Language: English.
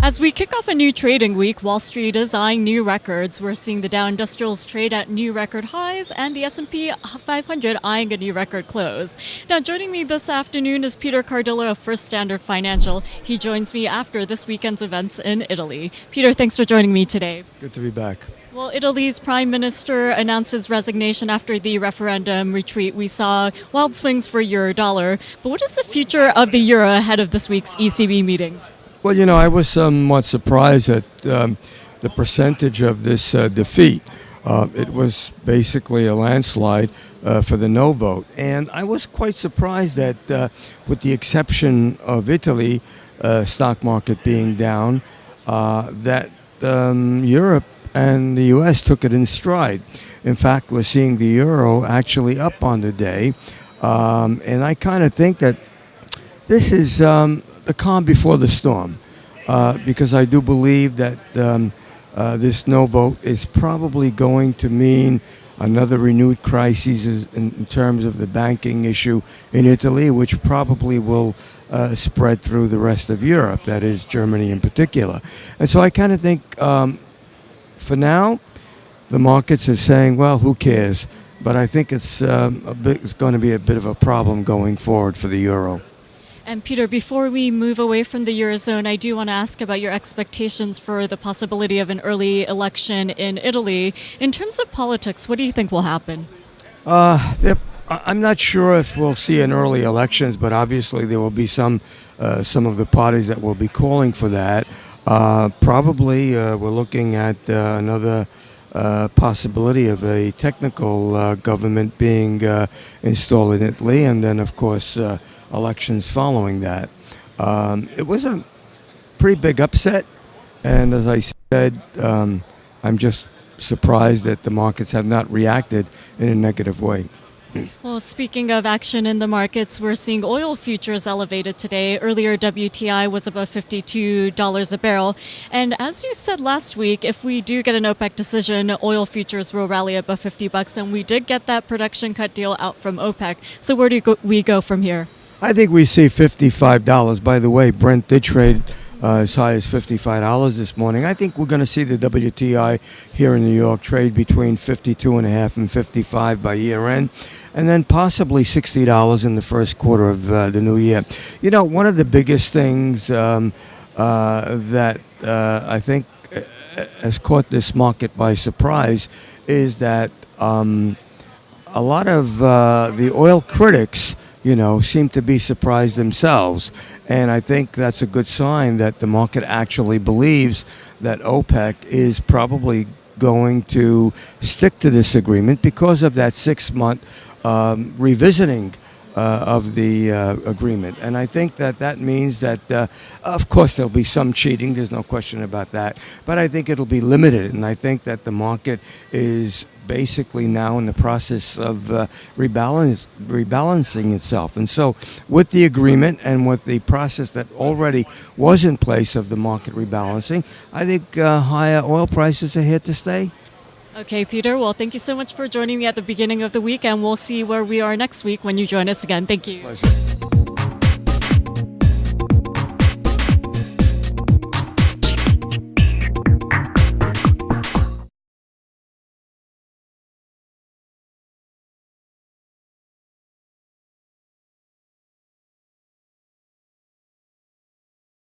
As we kick off a new trading week, Wall Street is eyeing new records. We're seeing the Dow Industrials trade at new record highs and the S&P 500 eyeing a new record close. Now, joining me this afternoon is Peter Cardillo of First Standard Financial. He joins me after this weekend's events in Italy. Peter, thanks for joining me today. Good to be back. Well, Italy's prime minister announced his resignation after the referendum retreat. We saw wild swings for euro-dollar. But what is the future of the euro ahead of this week's ECB meeting? Well, I was somewhat surprised at the percentage of this defeat. It was basically a landslide for the no vote. And I was quite surprised that, with the exception of Italy, stock market being down, that Europe and the U.S. took it in stride. In fact, we're seeing the euro actually up on the day. And I kind of think that this is the calm before the storm, because I do believe that this no vote is probably going to mean another renewed crisis in terms of the banking issue in Italy, which probably will spread through the rest of Europe, that is Germany in particular. And so I kind of think for now, the markets are saying, well, who cares? But I think it's going to be a bit of a problem going forward for the euro. And Peter, before we move away from the Eurozone, I do want to ask about your expectations for the possibility of an early election in Italy. In terms of politics, what do you think will happen? I'm not sure if we'll see an early elections, but obviously there will be some of the parties that will be calling for that. Probably we're looking at another possibility of a technical government being installed in Italy, and then, of course, elections following that. It was a pretty big upset, and as I said, I'm just surprised that the markets have not reacted in a negative way. Well, speaking of action in the markets, we're seeing oil futures elevated today. Earlier, WTI was above $52 a barrel. And as you said last week, if we do get an OPEC decision, oil futures will rally above $50. And we did get that production cut deal out from OPEC. So where do we go from here? I think we see $55. By the way, Brent did trade as high as $55 this morning. I think we're going to see the WTI here in New York trade between $52.5 and $55 by year end, and then possibly $60 in the first quarter of the new year. One of the biggest things that I think has caught this market by surprise is that a lot of the oil critics seem to be surprised themselves. And I think that's a good sign that the market actually believes that OPEC is probably going to stick to this agreement because of that 6-month revisiting of the agreement. And I think that means that, of course, there'll be some cheating. There's no question about that. But I think it'll be limited. And I think that the market is basically now in the process of rebalancing itself. And so with the agreement and with the process that already was in place of the market rebalancing, I think higher oil prices are here to stay. Okay, Peter. Well, thank you so much for joining me at the beginning of the week, and we'll see where we are next week when you join us again. Thank you. Pleasure.